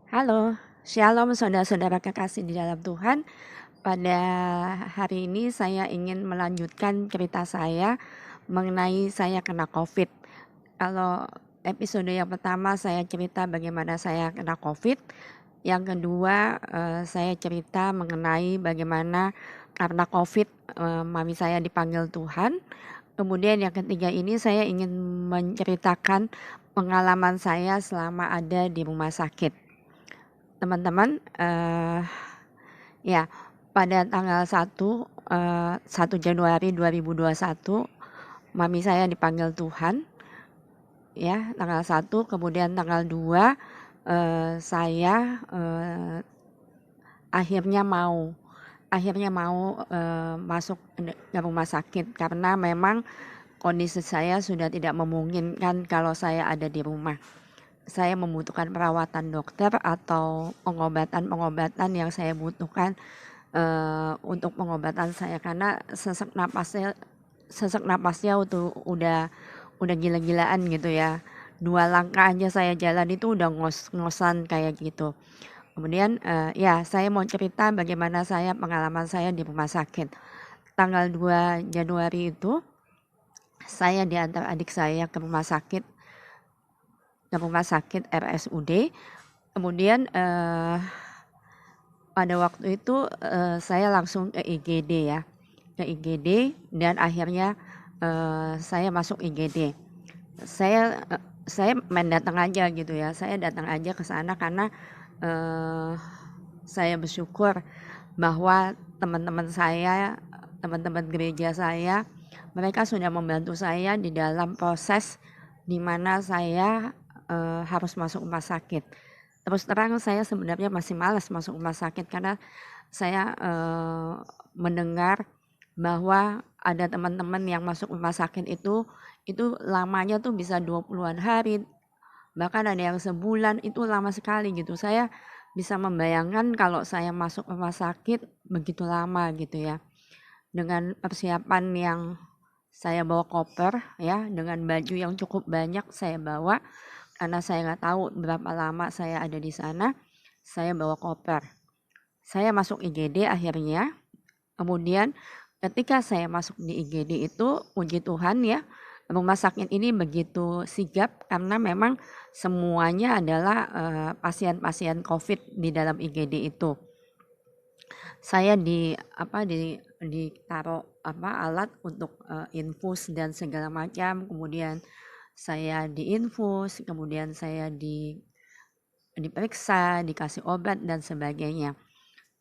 Halo, Shalom saudara-saudara kekasih di dalam Tuhan. Pada hari ini saya ingin melanjutkan cerita saya mengenai saya kena COVID. Kalau episode yang pertama saya cerita bagaimana saya kena COVID. Yang kedua saya cerita mengenai bagaimana karena COVID mami saya dipanggil Tuhan. Kemudian yang ketiga ini saya ingin menceritakan pengalaman saya selama ada di rumah sakit. Teman-teman, ya pada tanggal 1 Januari 2021 mami saya dipanggil Tuhan, ya tanggal 1, kemudian tanggal 2 saya akhirnya mau masuk ke rumah sakit karena memang kondisi saya sudah tidak memungkinkan kalau saya ada di rumah. Saya membutuhkan perawatan dokter atau pengobatan yang saya butuhkan untuk pengobatan saya karena sesak napasnya udah gila-gilaan gitu ya. 2 langkah aja saya jalan itu udah ngos-ngosan kayak gitu. Kemudian ya saya mau cerita bagaimana pengalaman saya di rumah sakit. Tanggal 2 Januari itu saya diantar adik saya ke rumah sakit RSUD. Kemudian pada waktu itu saya langsung ke IGD ya, dan akhirnya saya masuk IGD. Saya main datang aja gitu ya, saya datang aja ke sana karena saya bersyukur bahwa teman-teman gereja saya, mereka sudah membantu saya di dalam proses di mana saya harus masuk rumah sakit. Terus terang saya sebenarnya masih malas masuk rumah sakit karena saya mendengar bahwa ada teman-teman yang masuk rumah sakit itu lamanya tuh bisa 20-an hari, bahkan ada yang sebulan, itu lama sekali gitu. Saya bisa membayangkan kalau saya masuk rumah sakit begitu lama gitu ya. Dengan persiapan yang saya bawa koper ya, dengan baju yang cukup banyak saya bawa karena saya nggak tahu berapa lama saya ada di sana. Saya bawa koper. Saya masuk IGD akhirnya. Kemudian ketika saya masuk di IGD itu, puji Tuhan ya, rumah sakit ini begitu sigap karena memang semuanya adalah pasien-pasien COVID di dalam IGD itu. Saya ditaruh alat untuk infus dan segala macam, kemudian saya diinfus, kemudian saya diperiksa, dikasih obat dan sebagainya.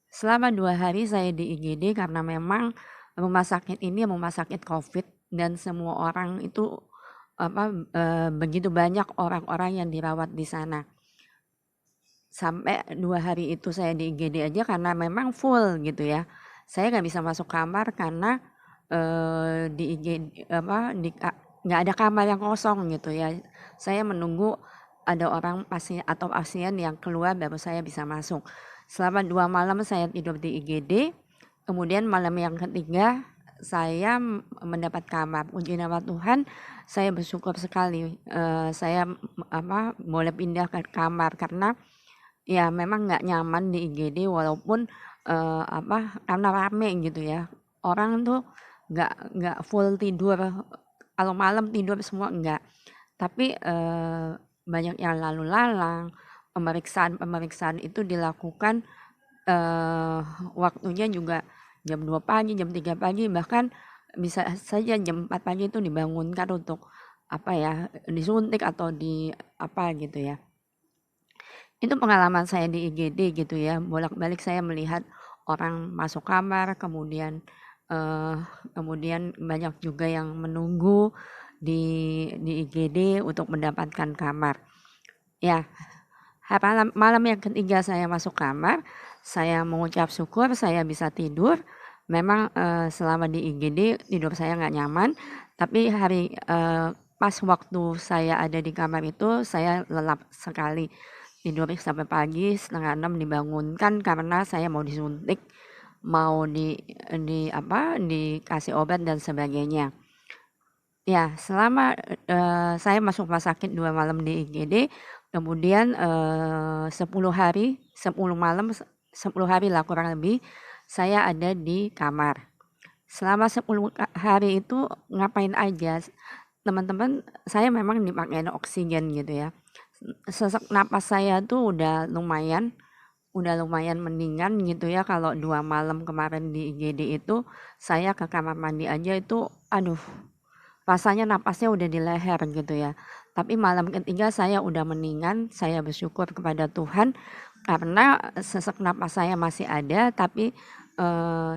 Selama 2 hari saya di IGD karena memang rumah sakit ini rumah sakit COVID dan semua orang itu begitu banyak orang-orang yang dirawat di sana. Sampai 2 hari itu saya di IGD aja karena memang full gitu ya. Saya nggak bisa masuk kamar karena di IGD nggak ada kamar yang kosong gitu ya. Saya menunggu ada orang pasien yang keluar baru saya bisa masuk. Selama 2 malam saya tidur di IGD. Kemudian malam yang ketiga saya mendapat kamar. Puji nama Tuhan, saya bersyukur sekali saya boleh pindah ke kamar karena ya memang nggak nyaman di IGD walaupun karena rame gitu ya. Orang tuh nggak full tidur, kalau malam tidur semua enggak. Tapi banyak yang lalu lalang, pemeriksaan itu dilakukan waktunya juga jam 2 pagi, jam 3 pagi, bahkan bisa saja jam 4 pagi itu dibangunkan untuk disuntik atau gitu ya. Itu pengalaman saya di IGD gitu ya, bolak-balik saya melihat orang masuk kamar, kemudian banyak juga yang menunggu di IGD untuk mendapatkan kamar. Ya, malam yang ketiga saya masuk kamar, saya mengucap syukur saya bisa tidur. Memang selama di IGD tidur saya nggak nyaman, tapi pas waktu saya ada di kamar itu saya lelap sekali. Tidur sampai pagi 5:30 dibangunkan karena saya mau disuntik, mau dikasih obat dan sebagainya. Ya, selama saya masuk rumah sakit 2 malam di IGD, Kemudian 10 hari, 10 malam, 10 hari lah kurang lebih, saya ada di kamar. Selama 10 hari itu ngapain aja, teman-teman, saya memang dipakein oksigen gitu ya. Sesak napas saya tuh udah lumayan mendingan gitu ya. Kalau 2 malam kemarin di IGD itu, saya ke kamar mandi aja itu, aduh, rasanya napasnya udah di leher gitu ya. Tapi malam ketiga saya udah mendingan, saya bersyukur kepada Tuhan karena sesak napas saya masih ada, tapi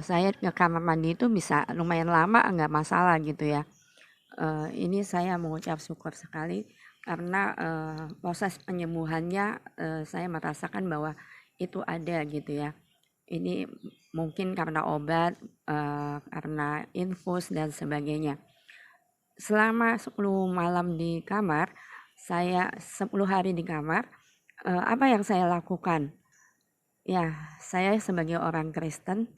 saya ke kamar mandi itu bisa lumayan lama nggak masalah gitu ya. Ini saya mengucap syukur sekali karena proses penyembuhannya saya merasakan bahwa itu ada gitu ya. Ini mungkin karena obat, karena infus dan sebagainya. Selama 10 malam di kamar, 10 hari di kamar, apa yang saya lakukan? Ya, saya sebagai orang Kristen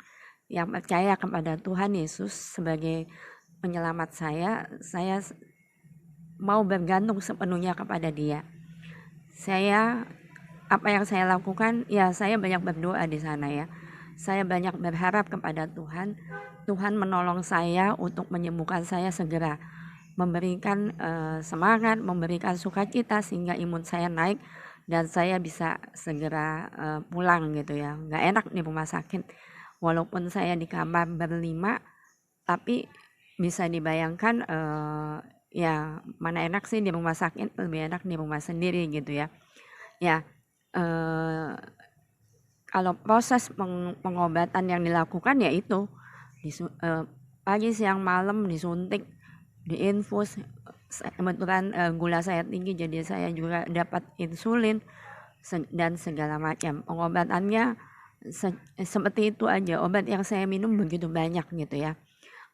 yang percaya kepada Tuhan Yesus sebagai penyelamat saya mau bergantung sepenuhnya kepada Dia. Apa yang saya lakukan? Ya, saya banyak berdoa di sana ya. Saya banyak berharap kepada Tuhan. Tuhan menolong saya untuk menyembuhkan saya segera, memberikan semangat, memberikan sukacita sehingga imun saya naik dan saya bisa segera pulang gitu ya. Nggak enak di rumah sakit, walaupun saya di kamar berlima, tapi bisa dibayangkan ya mana enak sih di rumah sakit, lebih enak di rumah sendiri gitu ya. Ya, kalau proses pengobatan yang dilakukan ya itu pagi siang malam disuntik, diinfus. Kebetulan gula saya tinggi jadi saya juga dapat insulin dan segala macam. Pengobatannya seperti itu aja. Obat yang saya minum begitu banyak gitu ya.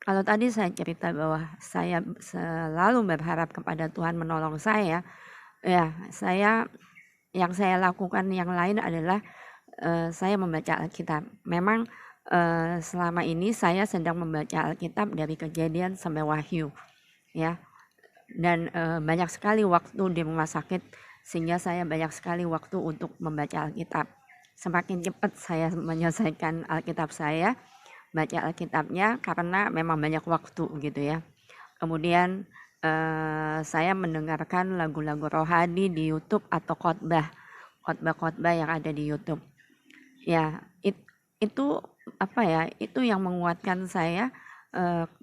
Kalau tadi saya cerita bahwa saya selalu berharap kepada Tuhan menolong saya, ya yang saya lakukan yang lain adalah saya membaca Alkitab. Memang selama ini saya sedang membaca Alkitab dari Kejadian sampai Wahyu ya. Dan banyak sekali waktu di rumah sakit sehingga saya banyak sekali waktu untuk membaca Alkitab. Semakin cepat saya menyelesaikan Alkitab saya, baca Alkitabnya karena memang banyak waktu gitu ya. Kemudian saya mendengarkan lagu-lagu rohani di YouTube atau khotbah yang ada di YouTube. Ya, itu apa ya? Itu yang menguatkan saya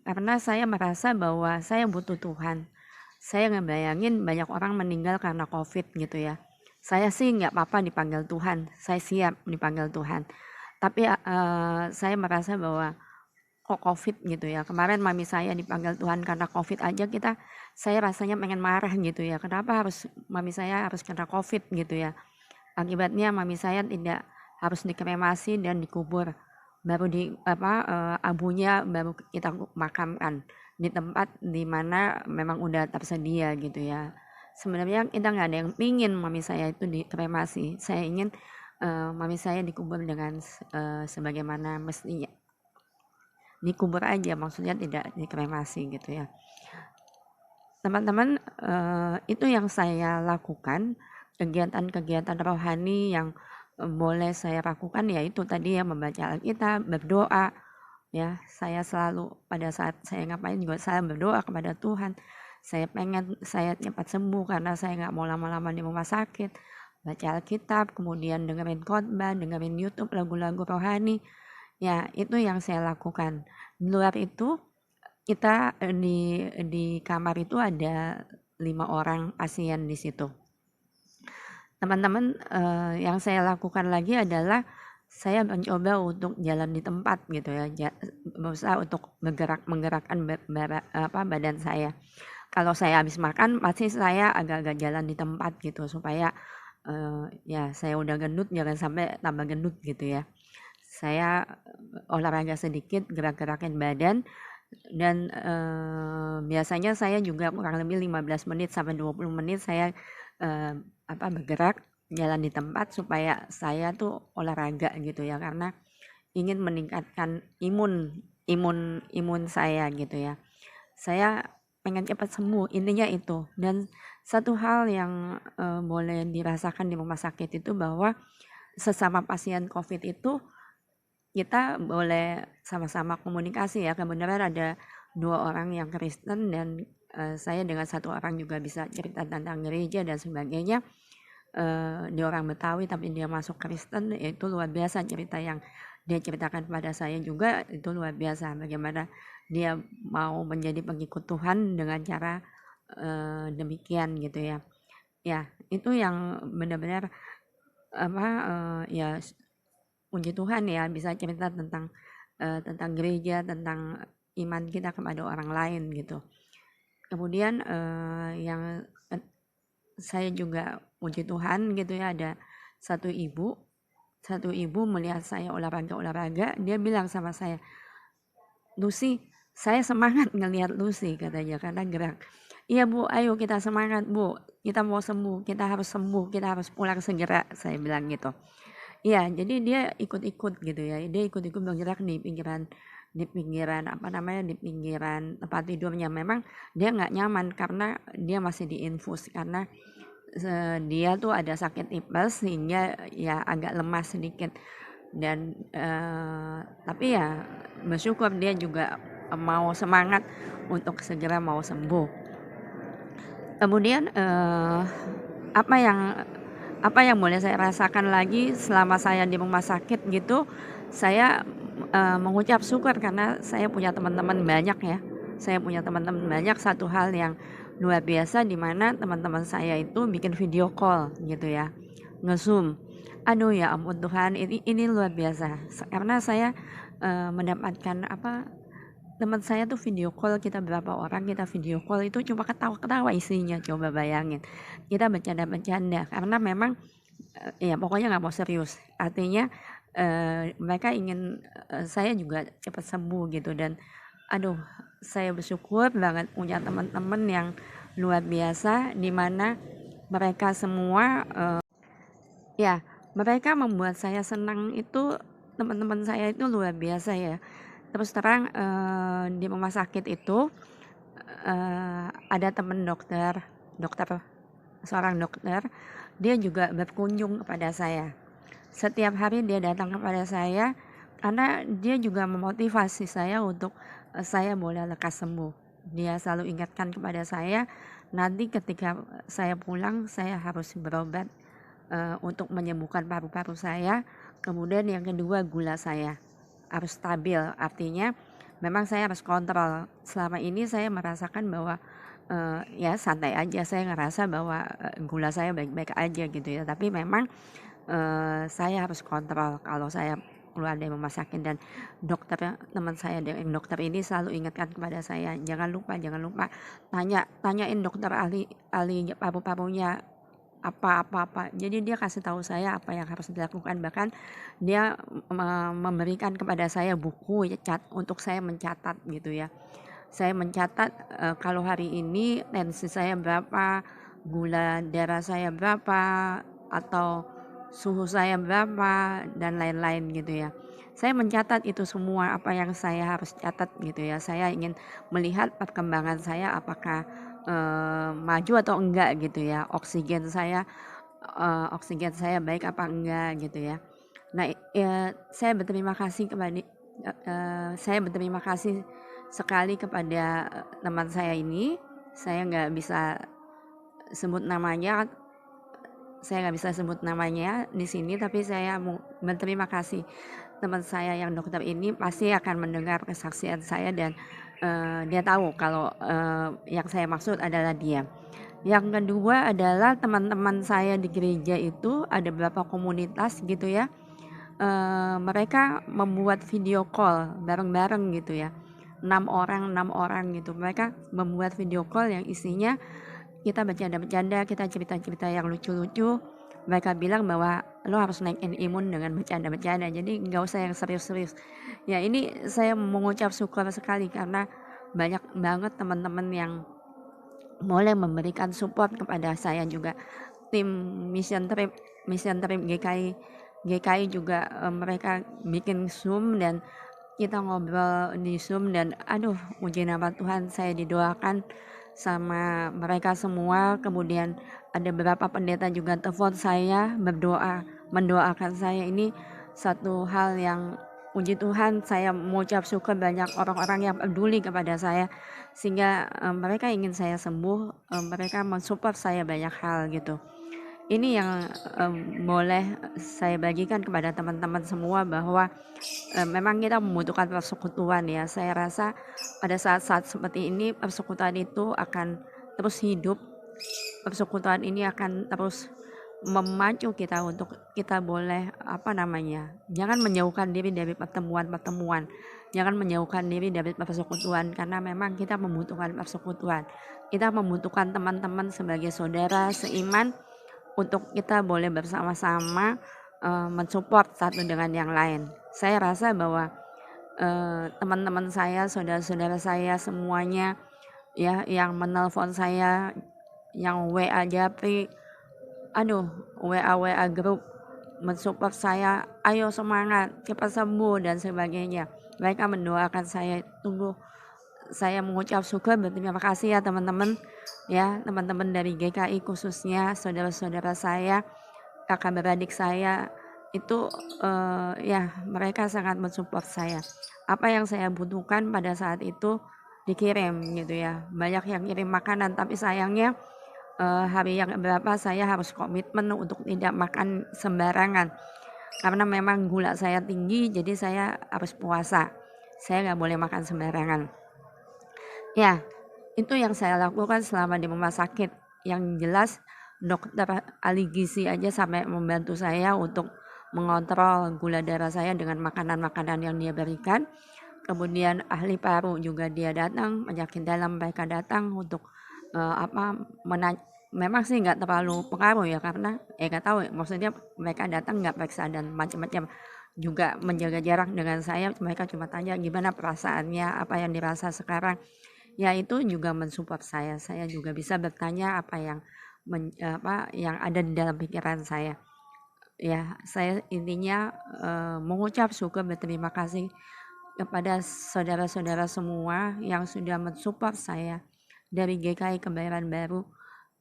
karena saya merasa bahwa saya butuh Tuhan. Saya ngebayangin banyak orang meninggal karena COVID gitu ya. Saya sih nggak apa-apa dipanggil Tuhan, saya siap dipanggil Tuhan. Tapi saya merasa bahwa kok COVID gitu ya. Kemarin mami saya dipanggil Tuhan karena COVID aja saya rasanya pengen marah gitu ya. Kenapa mami saya harus kena COVID gitu ya. Akibatnya mami saya tidak harus dikremasi dan dikubur. Baru abunya baru kita makamkan di tempat di mana memang udah tersedia gitu ya. Sebenarnya kita nggak ada yang pingin mami saya itu dikremasi. Saya ingin mami saya dikubur dengan sebagaimana mestinya. Dikubur aja, maksudnya tidak dikremasi gitu ya. Teman-teman, itu yang saya lakukan. Kegiatan-kegiatan rohani yang boleh saya lakukan yaitu tadi ya, membaca Alkitab, berdoa ya. Saya selalu pada saat saya ngapain juga saya berdoa kepada Tuhan. Saya pengen saya cepat sembuh karena saya nggak mau lama-lama di rumah sakit. Baca Alkitab, kemudian dengerin khotbah, dengerin YouTube lagu-lagu rohani. Ya, itu yang saya lakukan. Di luar itu kita di kamar itu ada 5 orang pasien di situ. Teman-teman, yang saya lakukan lagi adalah saya mencoba untuk jalan di tempat gitu ya, berusaha untuk menggerakkan badan saya. Kalau saya habis makan pasti saya agak-agak jalan di tempat gitu supaya ya saya udah gendut jangan sampai tambah gendut gitu ya. Saya olahraga sedikit, gerak-gerakin badan dan biasanya saya juga kurang lebih 15 menit sampai 20 menit saya bergerak jalan di tempat supaya saya tuh olahraga gitu ya, karena ingin meningkatkan imun saya gitu ya. Saya pengen cepat sembuh, intinya itu. Dan satu hal yang boleh dirasakan di rumah sakit itu bahwa sesama pasien COVID itu kita boleh sama-sama komunikasi ya. Kebenaran ada 2 orang yang Kristen dan saya dengan 1 orang juga bisa cerita tentang gereja dan sebagainya. Dia orang Betawi tapi dia masuk Kristen, itu luar biasa cerita yang dia ceritakan kepada saya juga, itu luar biasa bagaimana dia mau menjadi pengikut Tuhan dengan cara demikian gitu ya. Ya, itu yang benar-benar ya puji Tuhan ya bisa cerita tentang gereja, tentang iman kita kepada orang lain gitu. Kemudian yang saya juga puji Tuhan gitu ya, ada satu ibu melihat saya olahraga, dia bilang sama saya, "Lucy, saya semangat ngelihat Lucy," katanya, karena gerak. "Iya Bu, ayo kita semangat Bu, kita mau sembuh, kita harus sembuh, kita harus pulang segera," saya bilang gitu. Iya, jadi dia ikut-ikut gitu ya, dia ikut-ikut bergerak di pinggiran di pinggiran tempat tidurnya. Memang dia nggak nyaman karena dia masih diinfus, karena dia tuh ada sakit tipes sehingga ya agak lemas sedikit. Dan tapi ya bersyukur dia juga mau semangat untuk segera mau sembuh. Kemudian apa yang boleh saya rasakan lagi selama saya di rumah sakit gitu, saya mengucap syukur karena saya punya teman-teman banyak ya. Saya punya teman-teman banyak, satu hal yang luar biasa di mana teman-teman saya itu bikin video call gitu ya, nge-zoom. Aduh ya ampun Tuhan, ini luar biasa. Karena saya mendapatkan teman saya tuh video call, kita berapa orang kita video call itu cuma ketawa-ketawa isinya, coba bayangin. Kita bercanda-bercanda karena memang ya pokoknya nggak mau serius. Artinya mereka ingin saya juga cepat sembuh gitu. Dan aduh, saya bersyukur banget punya teman-teman yang luar biasa di mana mereka semua ya mereka membuat saya senang. Itu teman-teman saya itu luar biasa ya. Terus terang di rumah sakit itu ada teman dokter seorang dokter, dia juga berkunjung kepada saya. Setiap hari dia datang kepada saya karena dia juga memotivasi saya untuk saya boleh lekas sembuh. Dia selalu ingatkan kepada saya, nanti ketika saya pulang saya harus berobat untuk menyembuhkan paru-paru saya. Kemudian yang kedua, gula saya harus stabil, artinya memang saya harus kontrol. Selama ini saya merasakan bahwa ya santai aja, saya ngerasa bahwa gula saya baik-baik aja gitu ya, tapi memang saya harus kontrol kalau saya keluar dari rumah sakit. Dan teman saya yang dokter ini selalu ingatkan kepada saya, jangan lupa tanyain dokter ahli paru-parunya apa. Jadi dia kasih tahu saya apa yang harus dilakukan, bahkan dia memberikan kepada saya buku untuk saya mencatat gitu ya. Saya mencatat kalau hari ini tensi saya berapa, gula darah saya berapa, atau suhu saya berapa, dan lain-lain gitu ya. Saya mencatat itu semua, apa yang saya harus catat gitu ya. Saya ingin melihat perkembangan saya apakah maju atau enggak gitu ya. Oksigen saya baik apa enggak gitu ya. Nah, saya berterima kasih sekali kepada teman saya ini. Saya nggak bisa sebut namanya, di sini, tapi saya mau berterima kasih. Teman saya yang dokter ini pasti akan mendengar kesaksian saya dan dia tahu kalau yang saya maksud adalah dia. Yang kedua adalah teman-teman saya di gereja itu ada beberapa komunitas gitu ya. Mereka membuat video call bareng-bareng gitu ya. 6 orang gitu. Mereka membuat video call yang isinya kita bercanda-bercanda, kita cerita-cerita yang lucu-lucu. Mereka bilang bahwa lo harus naikin imun dengan bercanda-bercanda, jadi nggak usah yang serius-serius. Ya, ini saya mengucap syukur sekali karena banyak banget teman-teman yang boleh memberikan support kepada saya juga. Tim mission trip GKI juga mereka bikin Zoom dan kita ngobrol di Zoom dan aduh puji nama Tuhan saya didoakan sama mereka semua. Kemudian ada beberapa pendeta juga telepon saya mendoakan saya. Ini satu hal yang puji Tuhan, saya mengucap syukur banyak orang-orang yang peduli kepada saya sehingga mereka ingin saya sembuh, mereka mensupport saya banyak hal gitu. Ini yang boleh saya bagikan kepada teman-teman semua bahwa memang kita membutuhkan persekutuan ya. Saya rasa pada saat-saat seperti ini persekutuan itu akan terus hidup. Persekutuan ini akan terus memacu kita untuk kita boleh jangan menjauhkan diri dari pertemuan-pertemuan, jangan menjauhkan diri dari persekutuan, karena memang kita membutuhkan persekutuan. Kita membutuhkan teman-teman sebagai saudara seiman untuk kita boleh bersama-sama mensupport satu dengan yang lain. Saya rasa bahwa teman-teman saya, saudara-saudara saya semuanya ya yang menelpon saya, yang WA Japri, WA grup mensupport saya, ayo semangat, cepat sembuh dan sebagainya. Mereka mendoakan saya, saya mengucap syukur, berterima kasih ya teman-teman, teman-teman dari GKI khususnya saudara-saudara saya, kakak beradik saya itu mereka sangat mensupport saya. Apa yang saya butuhkan pada saat itu dikirim gitu ya. Banyak yang kirim makanan, tapi sayangnya hari yang berapa saya harus komitmen untuk tidak makan sembarangan karena memang gula saya tinggi, jadi saya harus puasa. Saya nggak boleh makan sembarangan. Ya, itu yang saya lakukan selama di rumah sakit. Yang jelas dokter ahli gizi aja sampai membantu saya untuk mengontrol gula darah saya dengan makanan-makanan yang dia berikan. Kemudian ahli paru juga dia datang, penyakit dalam mereka datang untuk memang sih nggak terlalu pengaruh ya, karena nggak tahu maksudnya mereka datang nggak periksa dan macam-macam, juga menjaga jarak dengan saya. Mereka cuma tanya gimana perasaannya, apa yang dirasa sekarang. Ya itu juga mensupport saya juga bisa bertanya apa yang yang ada di dalam pikiran saya. Ya, saya intinya mengucap syukur, berterima kasih kepada saudara-saudara semua yang sudah mensupport saya, dari GKI Kebayoran Baru,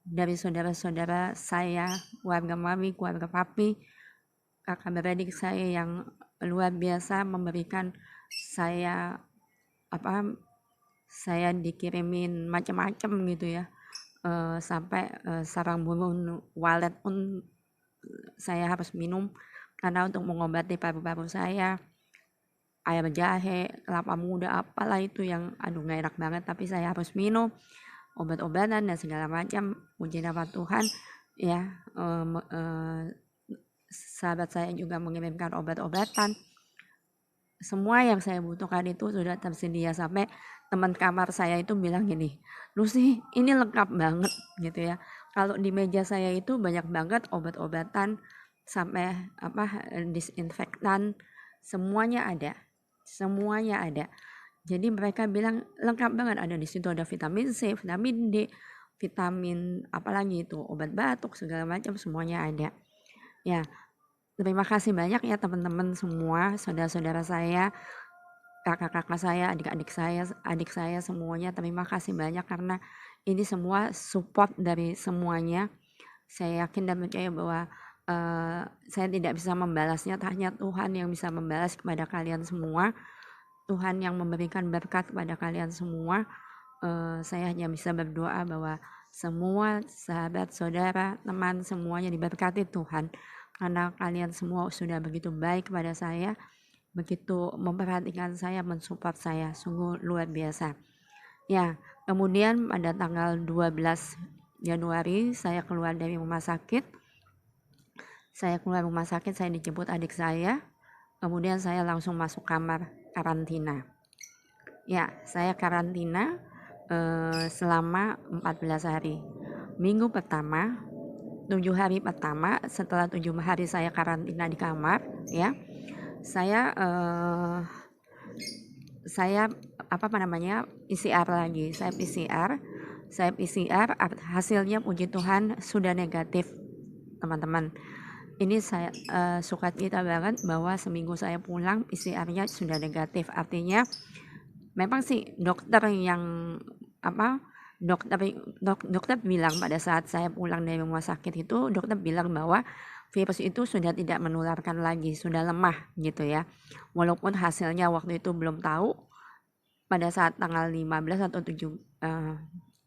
dari saudara-saudara saya, keluarga mami, keluarga papi, kakak beradik saya yang luar biasa memberikan saya saya dikirimin macam-macam gitu ya, sampai sarang burung walet pun saya harus minum karena untuk mengobati paru-paru saya. Air jahe, kelapa muda, apalah itu yang nggak enak banget, tapi saya harus minum obat-obatan dan segala macam. Puji nama Tuhan ya, sahabat saya juga mengirimkan obat-obatan. Semua yang saya butuhkan itu sudah tersedia, sampai teman kamar saya itu bilang gini, Lucy ini lengkap banget gitu ya. Kalau di meja saya itu banyak banget obat-obatan sampai disinfektan, semuanya ada. Jadi mereka bilang lengkap banget, ada di situ, ada vitamin C, vitamin D, vitamin apalagi itu, obat batuk segala macam, semuanya ada. Ya, terima kasih banyak ya teman-teman semua, saudara-saudara saya, kakak-kakak saya, adik saya semuanya, terima kasih banyak karena ini semua support dari semuanya. Saya yakin dan percaya bahwa saya tidak bisa membalasnya, hanya Tuhan yang bisa membalas kepada kalian semua. Tuhan yang memberikan berkat kepada kalian semua. Saya hanya bisa berdoa bahwa semua sahabat, saudara, teman semuanya diberkati Tuhan, karena kalian semua sudah begitu baik kepada saya, begitu memperhatikan saya, mensupport saya, sungguh luar biasa. Ya, kemudian pada tanggal 12 Januari saya keluar dari rumah sakit. Saya dijemput adik saya, kemudian saya langsung masuk kamar karantina. Ya, saya karantina selama 14 hari. Minggu pertama, 7 hari pertama setelah 7 hari saya karantina di kamar, ya, saya PCR lagi. Saya PCR, hasilnya puji Tuhan sudah negatif, teman-teman. Ini saya sukacita banget bahwa seminggu saya pulang PCR-nya sudah negatif. Artinya memang sih dokter yang apa dokter bilang pada saat saya pulang dari rumah sakit itu, dokter bilang bahwa virus itu sudah tidak menularkan lagi, sudah lemah gitu ya. Walaupun hasilnya waktu itu belum tahu pada saat tanggal 15 atau 7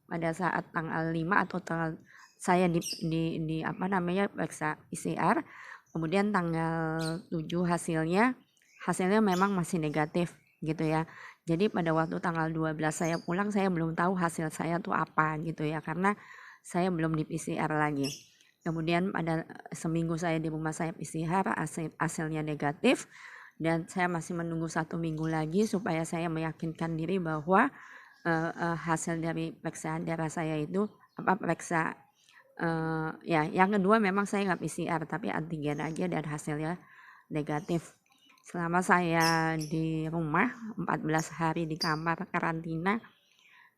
pada saat tanggal 5 atau tanggal saya di apa namanya periksa PCR, kemudian tanggal 7 hasilnya memang masih negatif gitu ya. Jadi pada waktu tanggal 12 saya pulang, saya belum tahu hasil saya tuh apa gitu ya, karena saya belum di PCR lagi. Kemudian pada seminggu saya di rumah saya PCR, hasilnya negatif, dan saya masih menunggu 1 minggu lagi supaya saya meyakinkan diri bahwa hasil dari periksaan darah saya itu periksa ya. Yang kedua memang saya nggak PCR tapi antigen aja dan hasilnya negatif. Selama saya di rumah 14 hari di kamar karantina,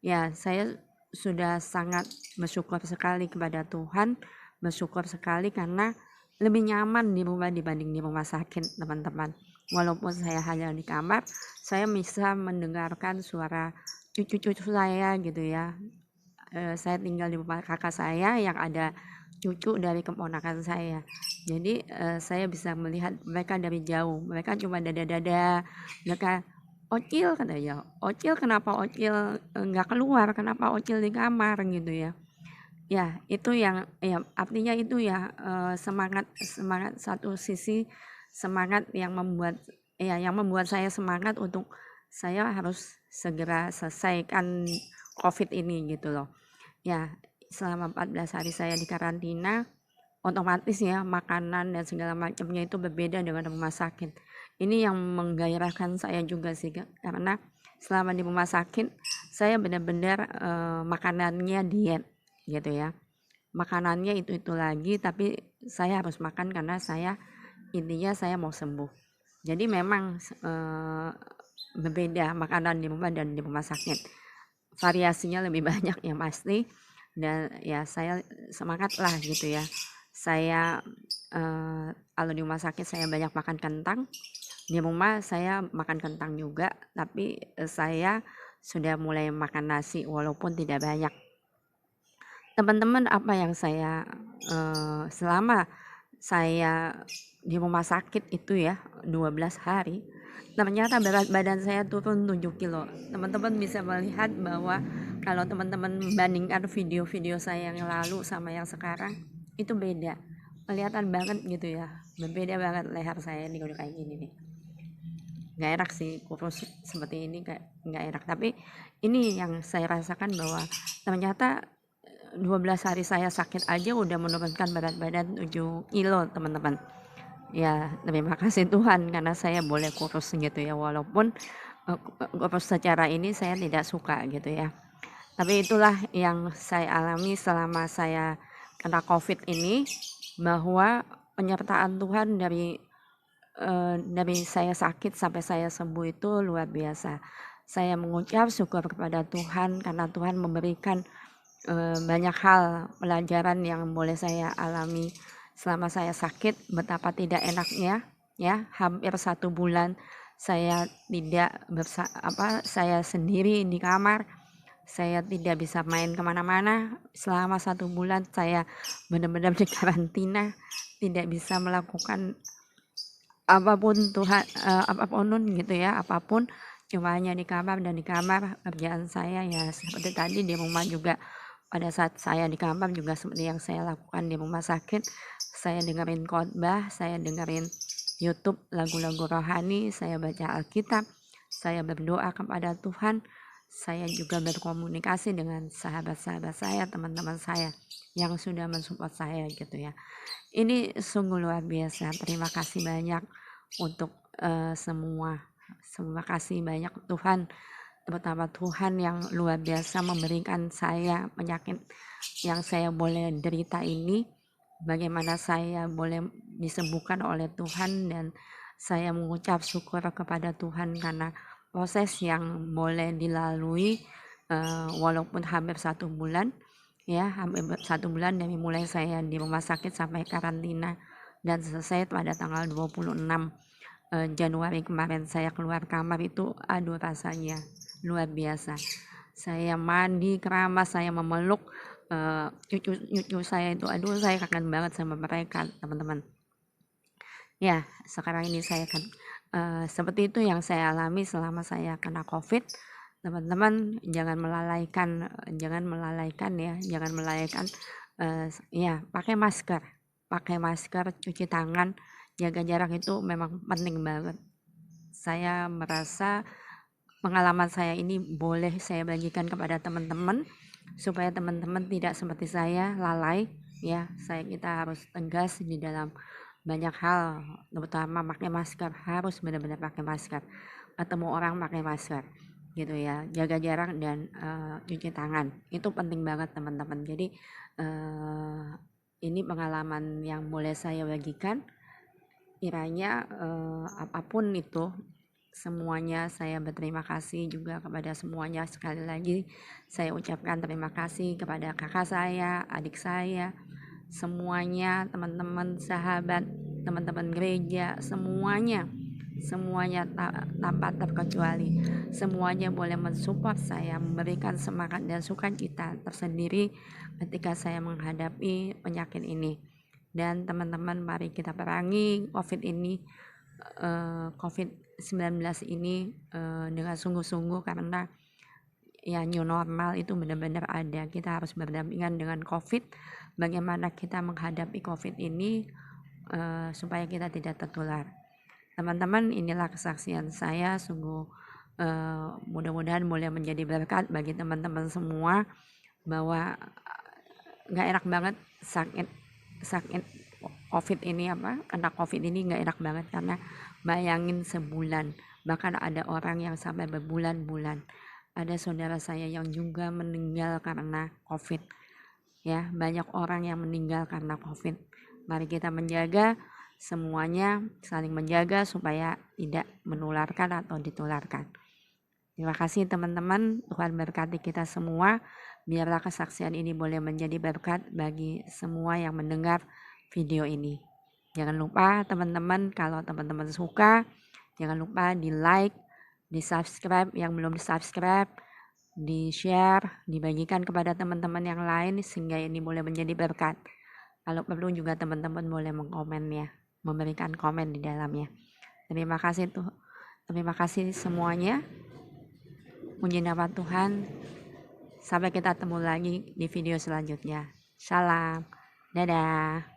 ya saya sudah sangat bersyukur sekali kepada Tuhan, bersyukur sekali karena lebih nyaman di rumah dibanding di rumah sakit, teman-teman. Walaupun saya hanya di kamar, saya bisa mendengarkan suara cucu-cucu saya gitu ya. Saya tinggal di rumah kakak saya yang ada cucu dari keponakan saya. Jadi saya bisa melihat mereka dari jauh. Mereka cuma dada-dada. Mereka, "Ocil," katanya. "Ocil, kenapa Ocil nggak keluar? Kenapa Ocil di kamar?" gitu ya. Ya, itu yang ya artinya itu ya semangat semangat satu sisi, semangat yang membuat saya semangat untuk saya harus segera selesaikan COVID ini gitu loh. Ya, selama 14 hari saya di karantina, otomatis ya makanan dan segala macamnya itu berbeda dengan rumah sakit. Ini yang menggairahkan saya juga sih, karena selama di rumah sakit saya benar-benar makanannya diet gitu ya. Makanannya itu lagi, tapi saya harus makan karena intinya saya mau sembuh. Jadi memang berbeda makanan di rumah dan di rumah sakit. Variasinya lebih banyak yang pasti, dan ya saya semangat lah gitu ya. Saya kalau di rumah sakit saya banyak makan kentang, di rumah saya makan kentang juga, tapi saya sudah mulai makan nasi walaupun tidak banyak. Teman-teman, apa yang saya selama saya di rumah sakit itu ya 12 hari, ternyata berat badan saya turun 7 kilo. Teman-teman bisa melihat bahwa kalau teman-teman membandingkan video-video saya yang lalu sama yang sekarang, itu beda, kelihatan banget gitu ya, berbeda banget. Leher saya ini udah kayak gini nih, nggak enak sih kurus seperti ini, kayak nggak enak. Tapi ini yang saya rasakan bahwa ternyata 12 hari saya sakit aja udah menurunkan berat badan 7 kilo, teman-teman. Ya, terima kasih Tuhan karena saya boleh kurus gitu ya, walaupun kurus secara ini saya tidak suka gitu ya. Tapi itulah yang saya alami selama saya kena COVID ini, bahwa penyertaan Tuhan dari saya sakit sampai saya sembuh itu luar biasa. Saya mengucap syukur kepada Tuhan karena Tuhan memberikan banyak hal pelajaran yang boleh saya alami selama saya sakit. Betapa tidak enaknya ya, hampir 1 bulan saya tidak saya sendiri di kamar, saya tidak bisa main kemana-mana. Selama 1 bulan saya benar-benar di karantina, tidak bisa melakukan apapun apapun gitu ya, apapun, cuma hanya di kamar. Dan di kamar kerjaan saya ya seperti tadi di rumah juga. Pada saat saya di kamar juga seperti yang saya lakukan di rumah sakit, saya dengerin khotbah, saya dengerin YouTube lagu-lagu rohani, saya baca Alkitab, saya berdoa kepada Tuhan, saya juga berkomunikasi dengan sahabat-sahabat saya, teman-teman saya yang sudah mensupport saya gitu ya. Ini sungguh luar biasa. Terima kasih banyak untuk semua. Terima kasih banyak Tuhan, terutama Tuhan yang luar biasa memberikan saya penyakit yang saya boleh derita ini. Bagaimana saya boleh disembuhkan oleh Tuhan, dan saya mengucap syukur kepada Tuhan karena proses yang boleh dilalui walaupun hampir 1 bulan ya, hampir 1 bulan dari mulai saya di rumah sakit sampai karantina dan selesai pada tanggal 26 Januari kemarin. Saya keluar kamar itu aduh rasanya luar biasa. Saya mandi keramas, saya memeluk cucu saya itu, aduh saya kangen banget sama mereka teman-teman. Ya, sekarang ini saya kan seperti itu yang saya alami selama saya kena COVID. Teman-teman jangan melalaikan ya, jangan melalaikan ya, pakai masker, cuci tangan, jaga jarak itu memang penting banget. Saya merasa pengalaman saya ini boleh saya bagikan kepada teman-teman supaya teman-teman tidak seperti saya lalai ya. Kita harus tegas di dalam banyak hal, terutama pakai masker, harus benar-benar pakai masker, ketemu orang pakai masker gitu ya, jaga jarak dan cuci tangan itu penting banget teman-teman. Jadi ini pengalaman yang boleh saya bagikan. Kiranya apapun itu, semuanya saya berterima kasih juga kepada semuanya. Sekali lagi saya ucapkan terima kasih kepada kakak saya, adik saya, semuanya, teman-teman sahabat, teman-teman gereja, semuanya tanpa terkecuali, semuanya boleh mensupport saya, memberikan semangat dan sukacita tersendiri ketika saya menghadapi penyakit ini. Dan teman-teman, mari kita perangi COVID-19 ini dengan sungguh-sungguh, karena ya new normal itu benar-benar ada. Kita harus berdampingan dengan COVID. Bagaimana kita menghadapi COVID ini supaya kita tidak tertular. Teman-teman, inilah kesaksian saya. Sungguh mudah-mudahan boleh menjadi berkat bagi teman-teman semua, bahwa nggak enak banget sakit COVID ini, kena COVID ini nggak enak banget, karena bayangin sebulan, bahkan ada orang yang sampai berbulan-bulan. Ada saudara saya yang juga meninggal karena COVID ya, banyak orang yang meninggal karena COVID. Mari kita menjaga semuanya, saling menjaga supaya tidak menularkan atau ditularkan. Terima kasih teman-teman, Tuhan berkati kita semua. Biarlah kesaksian ini boleh menjadi berkat bagi semua yang mendengar video ini. Jangan lupa teman-teman, kalau teman-teman suka, jangan lupa di like, di subscribe yang belum di subscribe, di share, dibagikan kepada teman-teman yang lain sehingga ini boleh menjadi berkat. Kalau perlu juga teman-teman boleh mengkomen ya, memberikan komen di dalamnya. Terima kasih semuanya. Puji nama Tuhan. Sampai kita ketemu lagi di video selanjutnya. Shalom. Dadah.